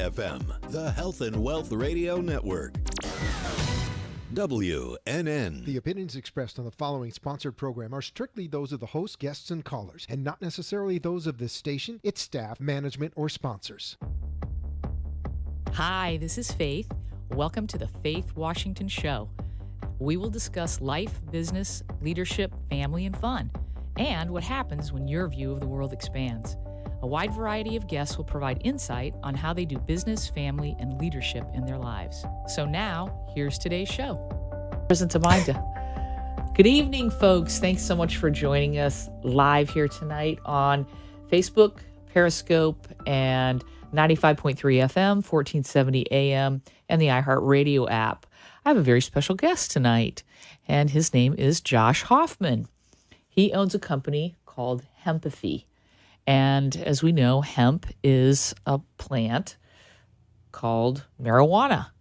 FM, the Health and Wealth Radio Network. WNN. The opinions expressed on the following sponsored program are strictly those of the host, guests, and callers, and not necessarily those of this station, its staff, management, or sponsors. Hi, this is Faith. Welcome to the Faith Washington Show. We will discuss life, business, leadership, family, and fun, and what happens when your view of the world expands. A wide variety of guests will provide insight on how they do business, family, and leadership in their lives. So now, here's today's show. Present to Amanda. Good evening, folks. Thanks so much for joining us live here tonight on Facebook, Periscope, and 95.3 FM, 1470 AM, and the iHeartRadio app. I have a very special guest tonight, and his name is Josh Hoffman. He owns a company called Hempathy. And as we know, hemp is a plant called marijuana.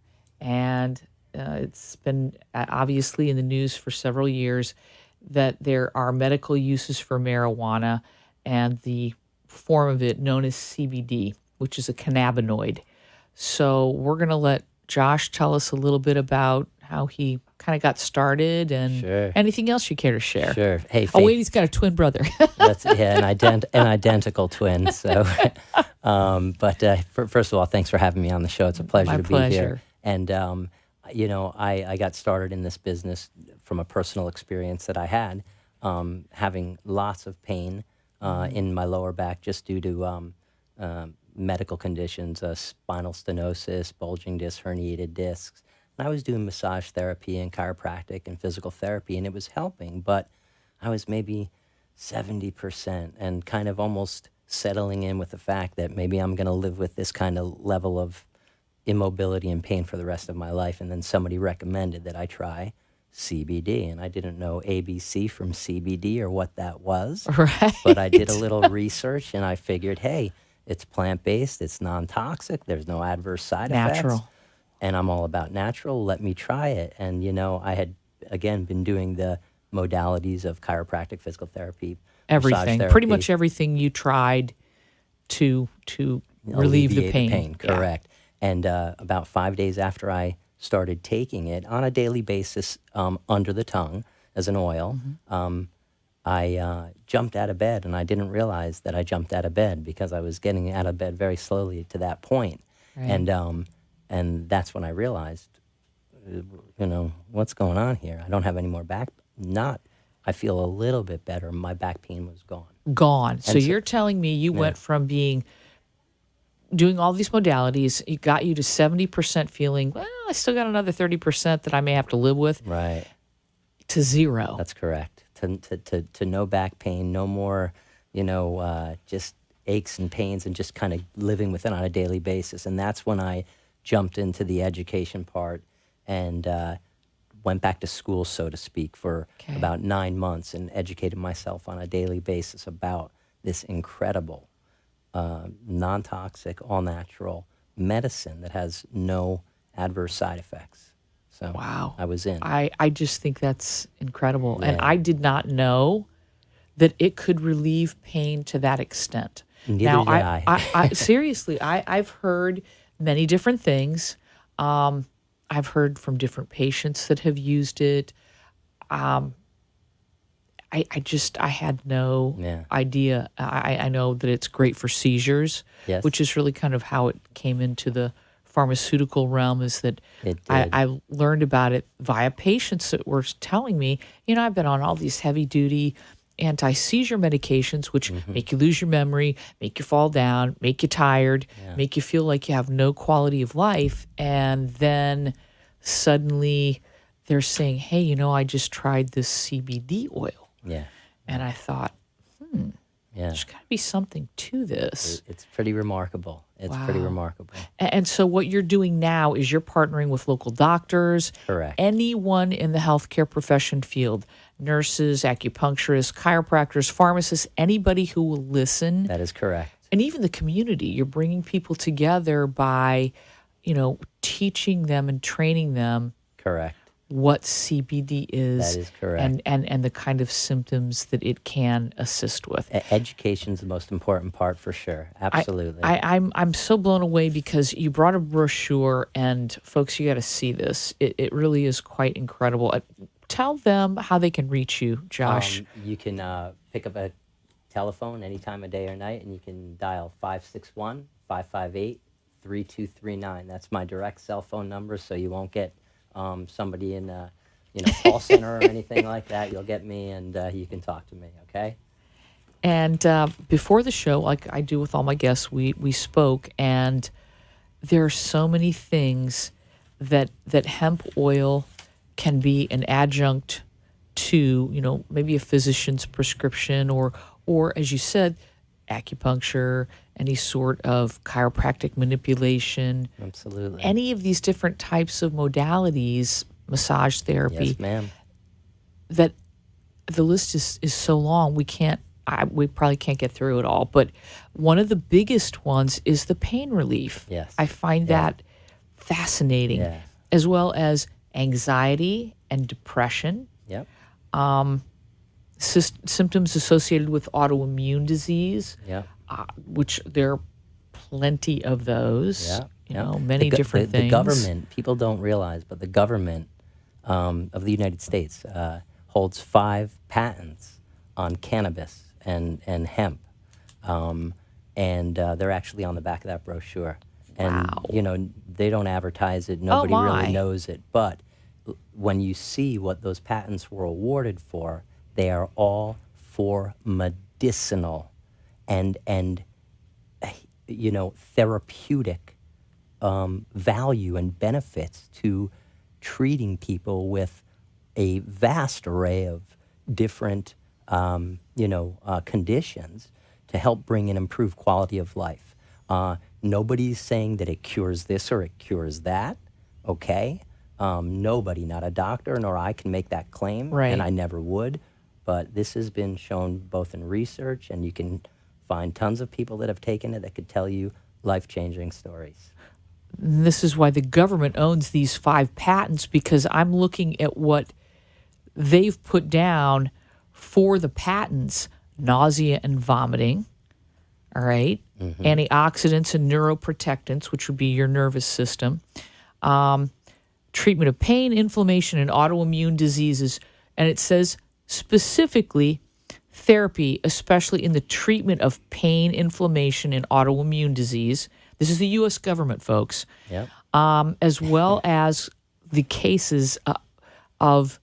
And it's been obviously in the news for several years that there are medical uses for marijuana and the form of it known as CBD, which is a cannabinoid. So we're going to let Josh tell us a little bit about how he kind of got started and anything else you care to share. Sure. Hey, Faith. Oh, wait, he's got a twin brother. That's an identical twin. So, first of all, thanks for having me on the show. It's a pleasure be here. And I got started in this business from a personal experience that I had, having lots of pain in my lower back just due to medical conditions, spinal stenosis, bulging discs, herniated discs. And I was doing massage therapy and chiropractic and physical therapy, and it was helping, but I was maybe 70% and kind of almost settling in with the fact that maybe I'm going to live with this kind of level of immobility and pain for the rest of my life. And then somebody recommended that I try CBD, and I didn't know ABC from CBD or what that was. Right. But I did a little research, and I figured, hey, it's plant-based, it's non-toxic, there's no adverse side effects. Natural. And I'm all about natural, let me try it. And, I had, again, been doing the modalities of chiropractic, physical therapy, Everything. therapy. Pretty much everything you tried to relieve the Alleviate pain. Correct. Yeah. And about 5 days after I started taking it on a daily basis under the tongue as an oil, I jumped out of bed, and I didn't realize that I jumped out of bed because I was getting out of bed very slowly to that point. Right. And that's when I realized, what's going on here? I don't have any more back. I feel a little bit better. My back pain was gone. Gone. So you're telling me you went from doing all these modalities, it got you to 70% feeling, well, I still got another 30% that I may have to live with. Right. To zero. That's correct. To no back pain, no more, just aches and pains, and just kind of living with it on a daily basis. And that's when I jumped into the education part and went back to school, so to speak, for about 9 months and educated myself on a daily basis about this incredible, non-toxic, all-natural medicine that has no adverse side effects. So wow. I was in. I just think that's incredible. Yeah. And I did not know that it could relieve pain to that extent. Neither did I seriously, I've heard many different things. I've heard from different patients that have used it. I had no idea. I know that it's great for seizures, which is really kind of how it came into the pharmaceutical realm, is that I learned about it via patients that were telling me, I've been on all these heavy duty anti-seizure medications, which make you lose your memory, make you fall down, make you tired, make you feel like you have no quality of life. And then suddenly they're saying, hey, I just tried this CBD oil. Yeah. And I thought, there's got to be something to this. It's pretty remarkable. It's pretty remarkable. And so what you're doing now is you're partnering with local doctors. Correct. Anyone in the healthcare profession field, nurses, acupuncturists, chiropractors, pharmacists, anybody who will listen. That is correct. And even the community. You're bringing people together by, teaching them and training them. Correct. what CBD is. That is correct. And the kind of symptoms that it can assist with. Education's the most important part for sure. Absolutely. I'm so blown away because you brought a brochure, and folks, you got to see this. It really is quite incredible. Tell them how they can reach you, Josh. You can pick up a telephone any time of day or night, and you can dial 561-558-3239. That's my direct cell phone number, so you won't get somebody in a call center or anything like that. You'll get me, and you can talk to me, okay? And before the show, like I do with all my guests, we spoke, and there are so many things that hemp oil can be an adjunct to, maybe a physician's prescription or as you said, acupuncture, any sort of chiropractic manipulation. Absolutely. Any of these different types of modalities, massage therapy. Yes, ma'am. That the list is so long, we probably can't get through it all. But one of the biggest ones is the pain relief. Yes. I find that fascinating, as well as anxiety and depression. Yep. Symptoms associated with autoimmune disease. Yep. Which there are plenty of those. Yeah. Many different things. The government, people don't realize, but the government of the United States holds 5 patents on cannabis and hemp, and they're actually on the back of that brochure. And they don't advertise it. Nobody really knows it. But when you see what those patents were awarded for, they are all for medicinal and therapeutic value and benefits to treating people with a vast array of different conditions to help bring an improved quality of life. Nobody's saying that it cures this or it cures that, okay? Nobody, not a doctor nor I, can make that claim, and I never would. But this has been shown both in research, and you can find tons of people that have taken it that could tell you life-changing stories. This is why the government owns these 5 patents, because I'm looking at what they've put down for the patents: nausea and vomiting, all right? Mm-hmm. Antioxidants and neuroprotectants, which would be your nervous system, treatment of pain, inflammation, and autoimmune diseases. And it says specifically therapy, especially in the treatment of pain, inflammation, and autoimmune disease. This is the U.S. government, folks. Yep. As well as the cases of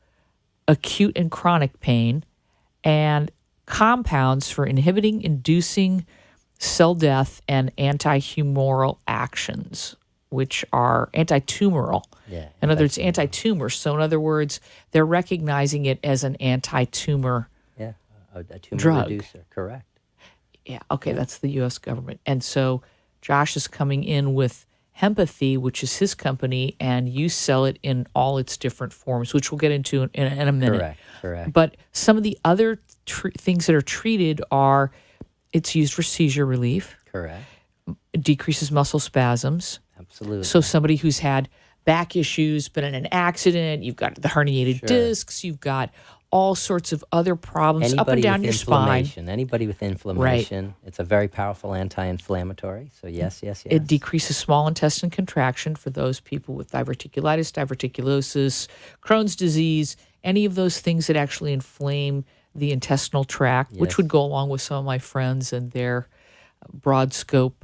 acute and chronic pain, and compounds for inhibiting, inducing cell death, and anti-humoral actions, which are anti-tumoral. Yeah, in other words, anti-tumor. So in other words, they're recognizing it as an anti-tumor a tumor drug. Reducer, correct. Yeah, okay, that's the U.S. government. And so Josh is coming in with Hempathy, which is his company, and you sell it in all its different forms, which we'll get into in a minute. Correct. But some of the other things that are treated are, it's used for seizure relief. Correct. It decreases muscle spasms. Absolutely. So somebody who's had back issues, been in an accident, you've got the herniated discs, you've got all sorts of other problems up and down your spine. Anybody with inflammation. It's a very powerful anti-inflammatory. So yes. It decreases small intestine contraction for those people with diverticulitis, diverticulosis, Crohn's disease, any of those things that actually inflame the intestinal tract, which would go along with some of my friends and their broad scope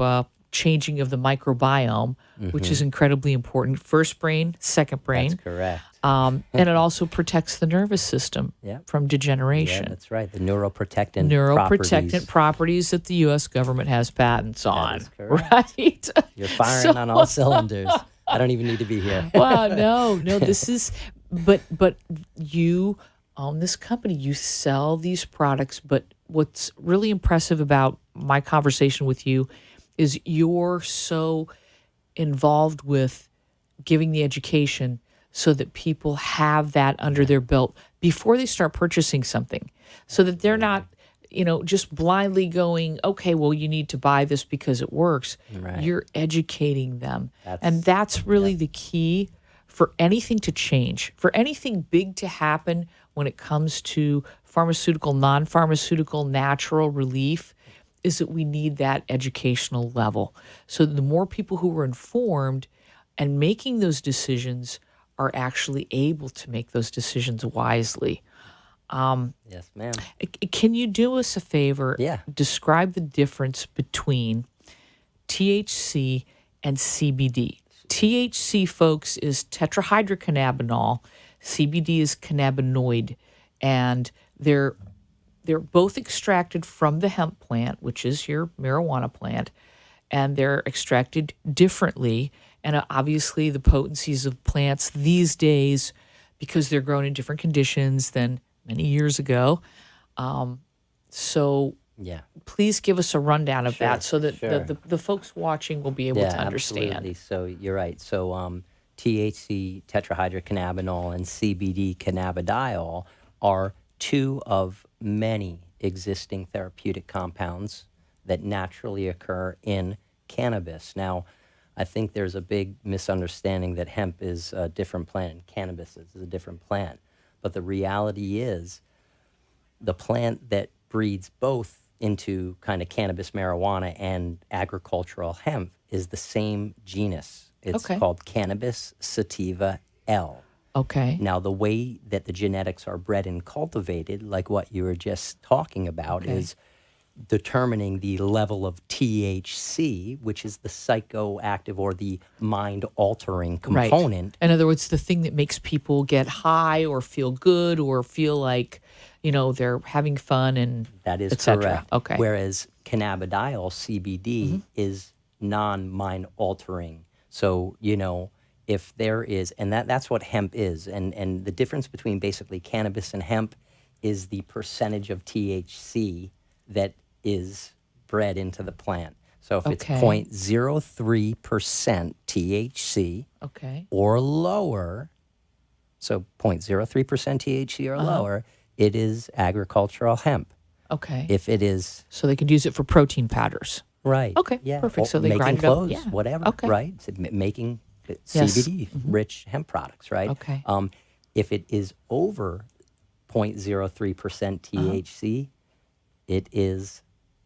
changing of the microbiome, which is incredibly important. First brain, second brain. That's correct. And it also protects the nervous system from degeneration. Yeah, that's right. The neuroprotectant properties that the U.S. government has patents on. That is correct. Right? You're firing on all cylinders. I don't even need to be here. Wow, no, this is, but you own this company. You sell these products, but what's really impressive about my conversation with you is you're so involved with giving the education so that people have that under their belt before they start purchasing something, so that they're not, just blindly going, okay, well, you need to buy this because it works. Right. You're educating them. And that's really the key for anything to change, for anything big to happen when it comes to pharmaceutical, non-pharmaceutical, natural relief, is that we need that educational level. So the more people who are informed and making those decisions are actually able to make those decisions wisely. Yes, ma'am. Can you do us a favor? Yeah. Describe the difference between THC and CBD. THC, folks, is tetrahydrocannabinol. CBD is cannabinoid, and they're both extracted from the hemp plant, which is your marijuana plant, and they're extracted differently. And obviously, the potencies of plants these days, because they're grown in different conditions than many years ago. So Yeah. please give us a rundown of Sure, that so that sure. the folks watching will be able to understand. Absolutely. So you're right. So THC, tetrahydrocannabinol, and CBD, cannabidiol, are two of many existing therapeutic compounds that naturally occur in cannabis. Now, I think there's a big misunderstanding that hemp is a different plant and cannabis is a different plant. But the reality is the plant that breeds both into kind of cannabis, marijuana, and agricultural hemp is the same genus. It's Okay. called Cannabis sativa L. Okay. Now, the way that the genetics are bred and cultivated, like what you were just talking about, Okay. is determining the level of THC, which is the psychoactive or the mind-altering Right. component. In other words, the thing that makes people get high or feel good or feel like, they're having fun and That is et cetera. correct. Okay. Whereas cannabidiol, CBD, is non-mind altering. So, if there is, and that's what hemp is, and the difference between basically cannabis and hemp is the percentage of THC that is bred into the plant. So if it's Okay. 0.03% THC Okay. or lower, so 0.03% THC or lower, it is agricultural hemp. Okay. If it is So they could use it for protein powders. right, Okay, yeah, perfect. or So they making grind it up, clothes, yeah. whatever, Okay. right? So making Yes. CBD-rich hemp products, right? Okay. If it is over 0.03% THC, it is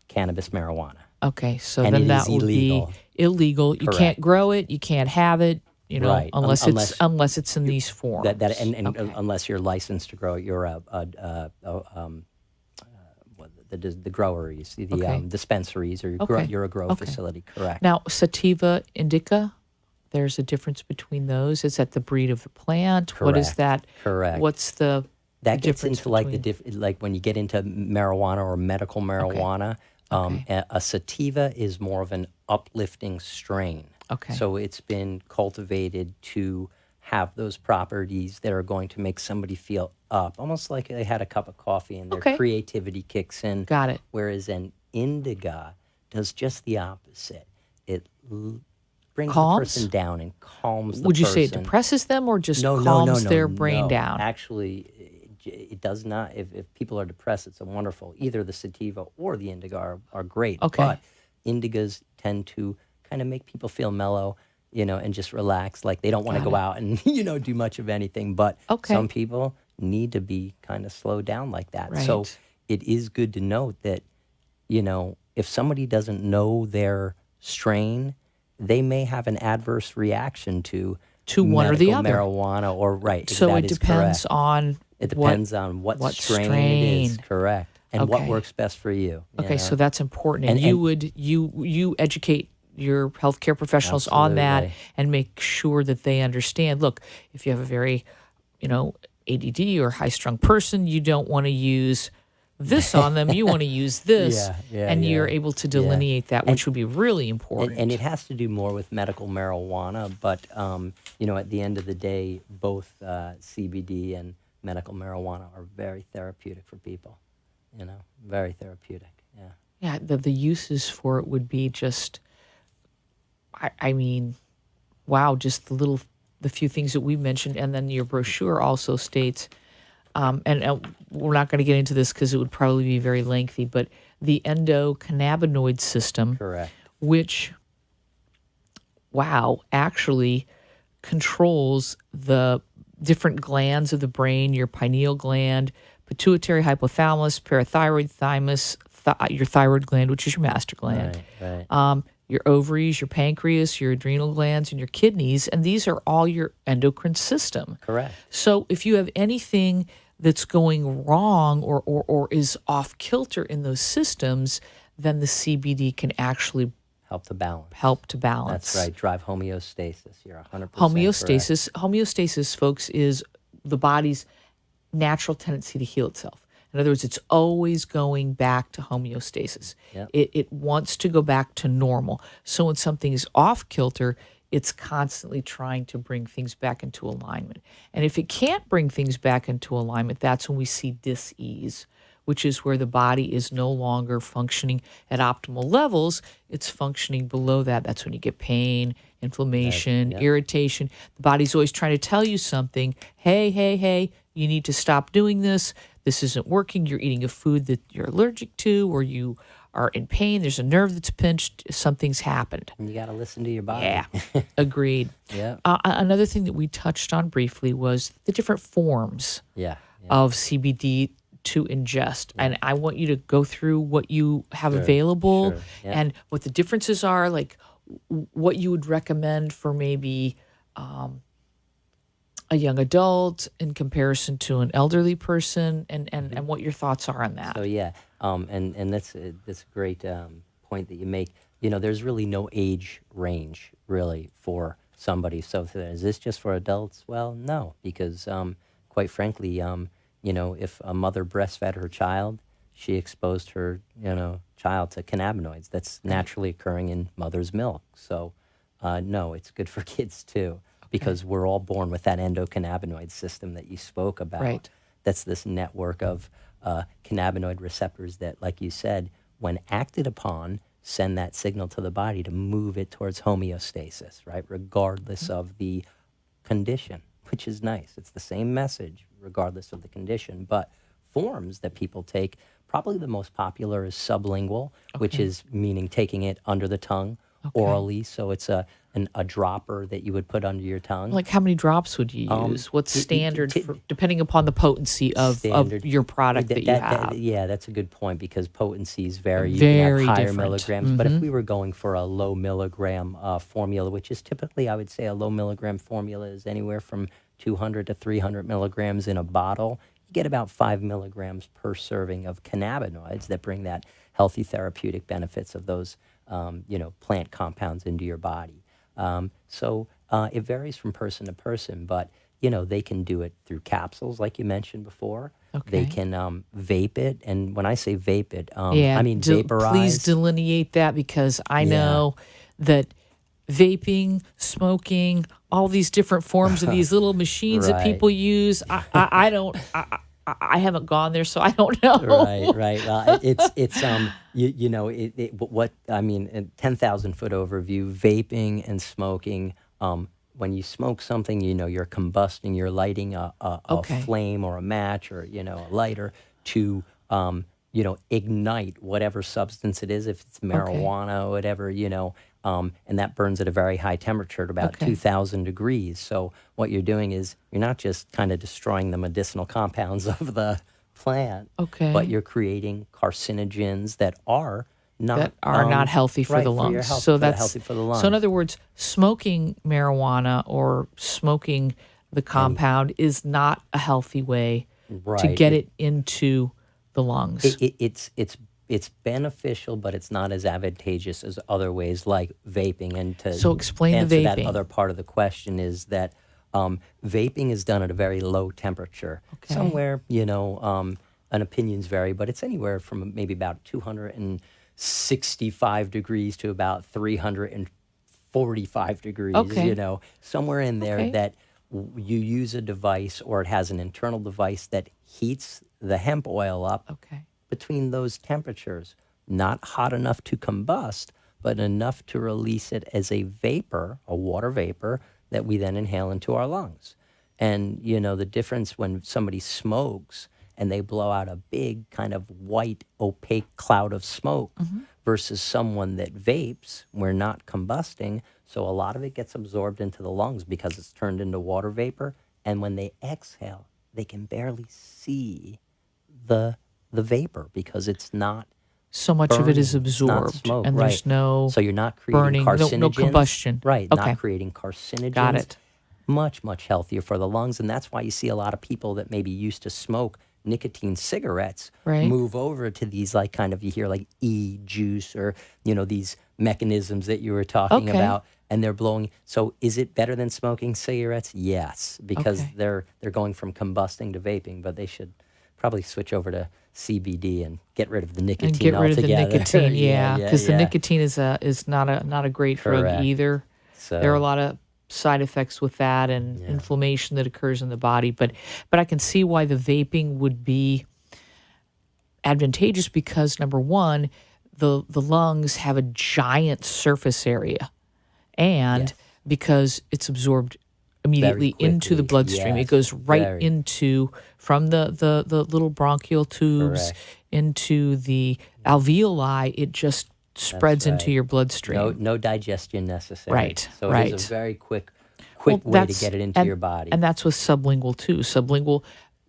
cannabis marijuana. Okay. So And then it that is would illegal. be illegal. You Correct. can't grow it. You can't have it. Right. Unless it's in these forms. And Okay. unless you're licensed to grow it, you're the groweries, the Okay. dispensaries, or Okay. you're a grow Okay. facility. Correct. Now, sativa indica, there's a difference between those. Is that the breed of the plant? What is Correct. that? Correct. What's the That gets difference into like between- like when you get into marijuana or medical marijuana. Okay. A sativa is more of an uplifting strain. Okay. So it's been cultivated to have those properties that are going to make somebody feel up, almost like they had a cup of coffee and their Okay. creativity kicks in. Got it. Whereas an indica does just the opposite. It brings Calms? the person down and calms the person. Would you say it depresses them or just No, calms no, their brain no. down? Actually, it does not. If people are depressed, it's a wonderful. Either the sativa or the indica are great. Okay. But indicas tend to kind of make people feel mellow, and just relax. Like they don't want to Got go it. out and do much of anything. But Okay. some people need to be kind of slowed down like that. So Right. it is good to note that, if somebody doesn't know their strain, they may have an adverse reaction to one or the medical other. marijuana or right. So that it is depends correct. on It depends on what strain, it strain. is, correct, and what Okay. works best for you. Okay, so that's important, and, And- you educate your healthcare professionals on that Absolutely. and make sure that they understand. Look, if you have a very, ADD or high-strung person, you don't want to use this on them. You want to use this, and you're able to delineate that, which would be really important. And it has to do more with medical marijuana, but at the end of the day, both CBD and medical marijuana are very therapeutic for people. Very therapeutic. Yeah. Yeah, the uses for it would be just, I mean, wow, just the few things that we mentioned, and then your brochure also states, and we're not going to get into this because it would probably be very lengthy, but the endocannabinoid system, Correct. which, wow, actually controls the different glands of the brain, your pineal gland, pituitary, hypothalamus, parathyroid, thymus, your thyroid gland, which is your master gland, Right. your ovaries, your pancreas, your adrenal glands, and your kidneys. And these are all your endocrine system. Correct. So if you have anything that's going wrong or is off kilter in those systems, then the CBD can actually Help to balance. help to balance. That's right. Drive homeostasis. You're 100% Homeostasis, homeostasis, folks, is the body's natural tendency to heal itself. In other words, it's always going back to homeostasis. Yep. It wants to go back to normal. So when something is off kilter, it's constantly trying to bring things back into alignment. And if it can't bring things back into alignment, that's when we see dis-ease, which is where the body is no longer functioning at optimal levels. It's functioning below that. That's when you get pain, inflammation, irritation. The body's always trying to tell you something. Hey, you need to stop doing this. This isn't working. You're eating a food that you're allergic to, or you are in pain. There's a nerve that's pinched. Something's happened. And you got to listen to your body. Yeah, agreed. Yeah. Another thing that we touched on briefly was the different forms Yeah. of CBD to ingest. And I want you to go through what you have available Yeah. and what the differences are, like what you would recommend for maybe a young adult in comparison to an elderly person, and what your thoughts are on that. So yeah, and that's a great point that you make. You know, there's really no age range really for somebody. So is this just for adults? Well, no, because quite frankly, you know, if a mother breastfed her child, she exposed her, child to cannabinoids. That's naturally occurring in mother's milk. So no, it's good for kids too, because we're all born with that endocannabinoid system that you spoke about. Right. That's this network of cannabinoid receptors that, like you said, when acted upon, send that signal to the body to move it towards homeostasis, right? Regardless of the condition, which is nice. It's the same message, regardless of the condition. But forms that people take, probably the most popular is sublingual, which is meaning taking it under the tongue orally. So it's a dropper that you would put under your tongue. Like how many drops would you use? What's standard, for, depending upon the potency of your product that you have? Yeah, that's a good point, because potencies vary. You Very can have higher different. milligrams. But if we were going for a low milligram formula, which is typically, I would say, a low milligram formula is anywhere from 200 to 300 milligrams in a bottle, you get about 5 milligrams per serving of cannabinoids that bring that healthy therapeutic benefits of those plant compounds into your body. So it varies from person to person, but they can do it through capsules, like you mentioned before. They can vape it, and when I say vape it, I mean vaporize. Please delineate that, because I know that vaping, smoking, all these different forms of these little machines that people use. I haven't gone there, so I don't know. Right. Well, it's what I mean. A 10,000-foot overview: vaping and smoking. When you smoke something, you're combusting, you're lighting a flame or a match or a lighter to ignite whatever substance it is. If it's marijuana or whatever, and that burns at a very high temperature at about 2,000 degrees. So what you're doing is you're not just kind of destroying the medicinal compounds of the plant, but you're creating carcinogens that are not healthy for the lungs. For your health, so that's healthy for the lungs. So in other words, smoking marijuana or smoking the compound is not a healthy way to get it into the lungs. It's beneficial, but it's not as advantageous as other ways like vaping. And So explain answer the that vaping. other part of the question is that vaping is done at a very low temperature. Somewhere, and opinions vary, but it's anywhere from maybe about 265 degrees to about 345 degrees, somewhere in there that you use a device, or it has an internal device that heats the hemp oil up between those temperatures, not hot enough to combust, but enough to release it as a vapor, a water vapor, that we then inhale into our lungs. And, the difference when somebody smokes and they blow out a big kind of white, opaque cloud of smoke versus someone that vapes, we're not combusting, So a lot of it gets absorbed into the lungs because it's turned into water vapor. And when they exhale, they can barely see the vapor because it's not So much of it is burning, it's not absorbed, smoke, and right. there's no So you're not creating burning, carcinogens. no combustion. Right, Okay. not creating carcinogens. Got it. Much, much healthier for the lungs. And that's why you see a lot of people that maybe used to smoke nicotine cigarettes Right. move over to these like kind of, you hear like e-juice or, these mechanisms that you were talking Okay. about, and they're blowing. So is it better than smoking cigarettes? Yes, because Okay. they're going from combusting to vaping, but they should probably switch over to CBD and get rid of the nicotine And get rid of the altogether. nicotine, yeah, because the yeah. nicotine is not a great drug Correct. either. So, There are a lot of side effects with that and inflammation that occurs in the body, but I can see why the vaping would be advantageous because number one, the lungs have a giant surface area, and Yes. because it's absorbed immediately into the quickly, bloodstream, yes, it goes right very. into from the little bronchial tubes Correct. into the alveoli. It just spreads into right. your bloodstream. no digestion necessary. Right, So it right. is a very quick Well, way to that's- get it into and- your body. And that's with sublingual too. Sublingual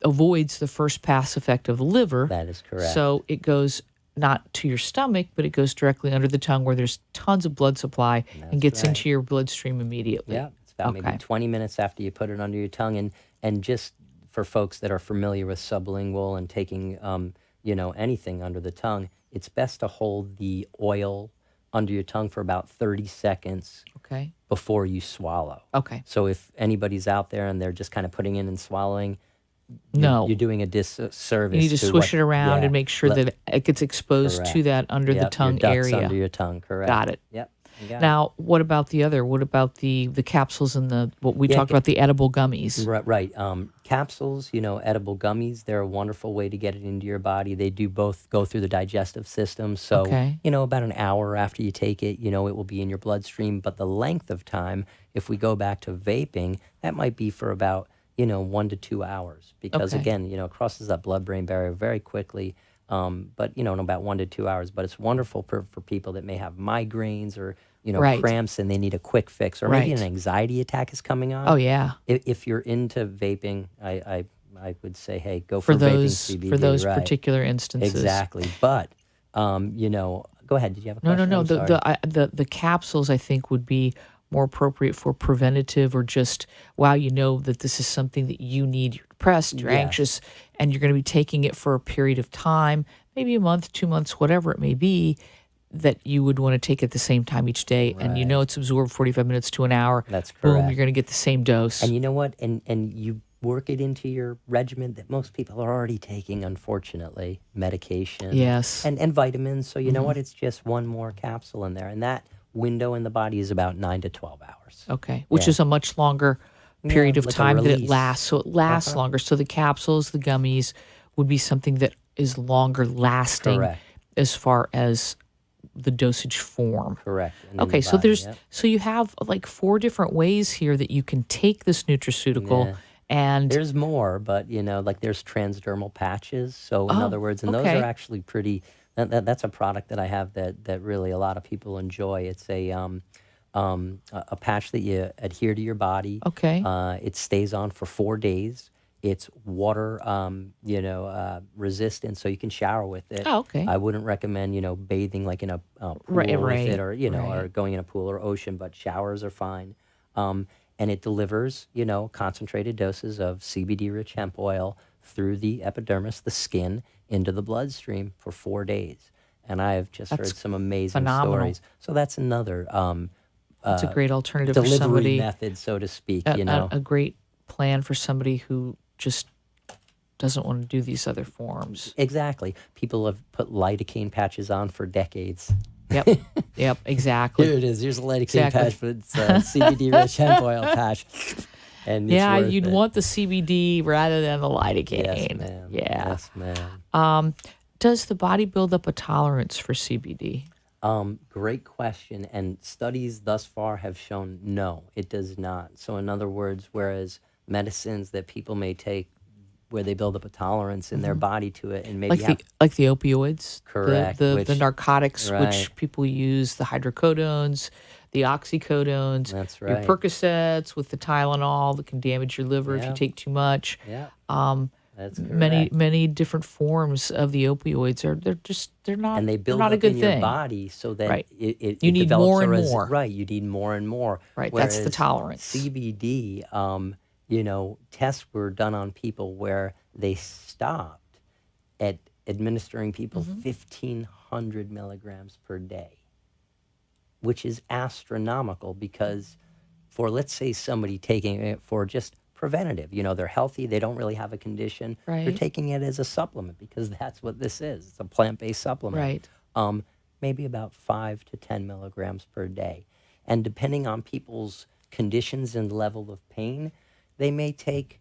avoids the first pass effect of the liver. That is correct. So it goes not to your stomach, but it goes directly under the tongue where there's tons of blood supply and gets right. into your bloodstream immediately. Yeah, it's about maybe Okay. 20 minutes after you put it under your tongue. And just for folks that are familiar with sublingual and taking, anything under the tongue, it's best to hold the oil under your tongue for about 30 seconds Okay. before you swallow. Okay. So if anybody's out there and they're just kind of putting in and swallowing, No. you're doing a disservice. You need to swish it around yeah, and make sure that it gets exposed to Correct. that under the Yep, tongue your ducts area. under your tongue, correct. Got it. Yep. you got it. Now, what about the other? What about the capsules and what we Yeah, talked about, the edible gummies? Right. Capsules, edible gummies, they're a wonderful way to get it into your body. They do both go through the digestive system. So, Okay. about an hour after you take it, it will be in your bloodstream. But the length of time, if we go back to vaping, that might be for about, 1 to 2 hours. Because, Okay. again, it crosses that blood-brain barrier very quickly. But, in about 1 to 2 hours. But it's wonderful for people that may have migraines or, Right. cramps and they need a quick fix. Or maybe Right. an anxiety attack is coming on. Oh, yeah. If you're into vaping, I would say, hey, go For for vaping those CBD. Right. particular instances. Exactly. But, go ahead. Did you have a question? No. I'm sorry. The capsules I think would be more appropriate for preventative or just that this is something that you need. You're depressed, you're Yes. anxious, and you're going to be taking it for a period of time, maybe a month, 2 months, whatever it may be. That you would want to take at the same time each day, and it's absorbed 45 minutes to an hour. That's Boom, correct. you're going to get the same dose. And you know what? And you work it into your regimen that most people are already taking, unfortunately, medication. Yes. And vitamins. So you know what? It's just one more capsule in there. And that window in the body is about 9 to 12 hours. Okay, which Yeah. is a much longer period of like a time that it release. lasts. So it lasts longer. So the capsules, the gummies would be something that is longer lasting Correct. as far as the dosage form. Correct. And in Okay, the so body, there's yep. so you have like 4 different ways here that you can take this nutraceutical Yeah. and There's more, but like there's transdermal patches. So in Oh, other words, and those okay. are actually pretty. That's a product that I have that really a lot of people enjoy. It's a patch that you adhere to your body. Okay. It stays on for 4 days. It's water, resistant, so you can shower with it. Oh, okay. I wouldn't recommend, bathing like in a pool Right, with right, it, or right. or going in a pool or ocean. But showers are fine. And it delivers, concentrated doses of CBD-rich hemp oil through the epidermis, the skin, into the bloodstream for 4 days. And I have just heard That's some amazing phenomenal. stories. So that's another it's a great alternative for delivery somebody. method, so to speak. A great plan for somebody who just doesn't want to do these other forms. Exactly. People have put lidocaine patches on for decades. Yep, exactly. Here it is. Here's a lidocaine Exactly. patch, but it's a CBD-rich hemp oil patch. And it's Yeah, worth you'd it. want the CBD rather than the lidocaine. Yes, ma'am. Yeah. Yes, ma'am. Does the body build up a tolerance for CBD? Great question. And studies thus far have shown no, it does not. So in other words, whereas medicines that people may take where they build up a tolerance in their body to it, and maybe like the opioids, correct, the narcotics, right. which people use, the hydrocodones, the oxycodones, that's your right. Percocets with the Tylenol that can damage your liver if you take too much. Yeah, that's correct. Many different forms of the opioids they're not, and they build not up a good in thing. your body so that Right. it You need develops more a and more. Right, you need more and more. Right, that's the Whereas tolerance. CBD, tests were done on people where they stopped at administering people 1,500 milligrams per day, which is astronomical because for, let's say, somebody taking it for just preventative, they're healthy, they don't really have a condition, they're Right. taking it as a supplement because that's what this is. It's a plant-based supplement. Right. Maybe about 5 to 10 milligrams per day. And depending on people's conditions and level of pain, they may take,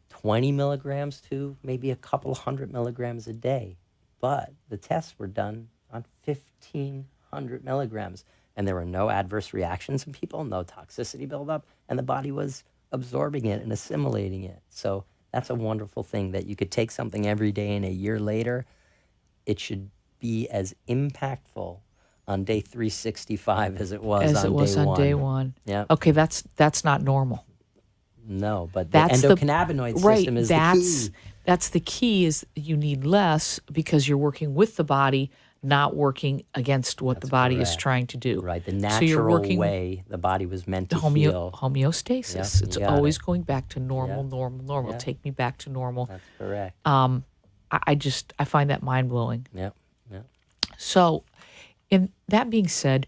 20 milligrams to maybe a couple hundred milligrams a day. But the tests were done on 1,500 milligrams, and there were no adverse reactions in people, no toxicity buildup, and the body was absorbing it and assimilating it. So that's a wonderful thing that you could take something every day, and a year later, it should be as impactful on day 365 as it was on day one. Yeah. Okay, that's not normal. No, but That's the endocannabinoid system is the key. That's the key is you need less because you're working with the body, not working against what the body is correct. trying to do. Right, the So natural you're working way the body was meant to homeostasis. Yep, It's you got always it. going back to normal, Yep. normal. Yep. Take me back to normal. That's correct. I find that mind blowing. Yep. So, in that being said,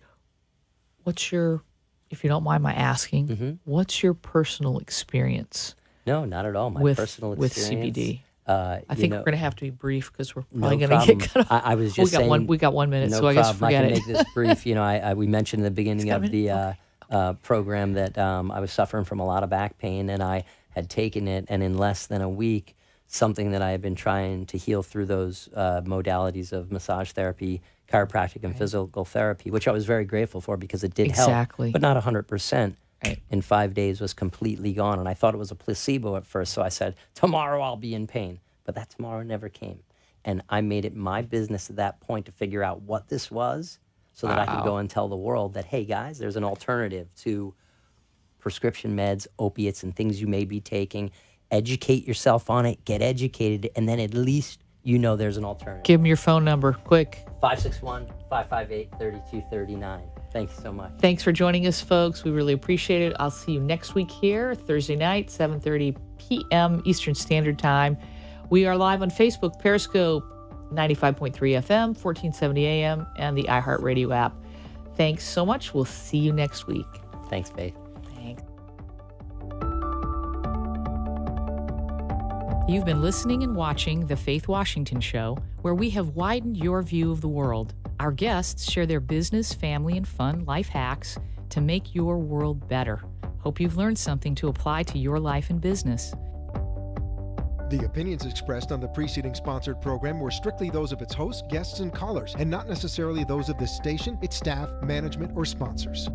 what's your, if you don't mind my asking, what's your personal experience No, not at all. My with personal with experience. CBD? I I think we're going to have to be brief because we're no probably going to get problem. cut off. I was just saying. We got 1 minute, No so I guess problem. forget I can it. make this brief. We mentioned in the beginning got a of the program that I was suffering from a lot of back pain, and I had taken it, and in less than a week, something that I had been trying to heal through those modalities of massage therapy, chiropractic, and physical therapy, which I was very grateful for because it did Exactly. help, but not 100%. Right. In 5 days was completely gone, and I thought it was a placebo at first, so I said, tomorrow I'll be in pain. But that tomorrow never came. And I made it my business at that point to figure out what this was so that I could go and tell the world that, hey, guys, there's an alternative to prescription meds, opiates, and things you may be taking. Educate yourself on it, get educated, and then at least there's an alternative. Give them your phone number, quick. 561-558-3239. Thank you so much. Thanks for joining us, folks. We really appreciate it. I'll see you next week here, Thursday night, 7:30 p.m. Eastern Standard Time. We are live on Facebook, Periscope, 95.3 FM, 1470 AM, and the iHeartRadio app. Thanks so much. We'll see you next week. Thanks, Faith. Thanks. You've been listening and watching The Faith Washington Show, where we have widened your view of the world. Our guests share their business, family, and fun life hacks to make your world better. Hope you've learned something to apply to your life and business. The opinions expressed on the preceding sponsored program were strictly those of its hosts, guests, and callers, and not necessarily those of this station, its staff, management, or sponsors.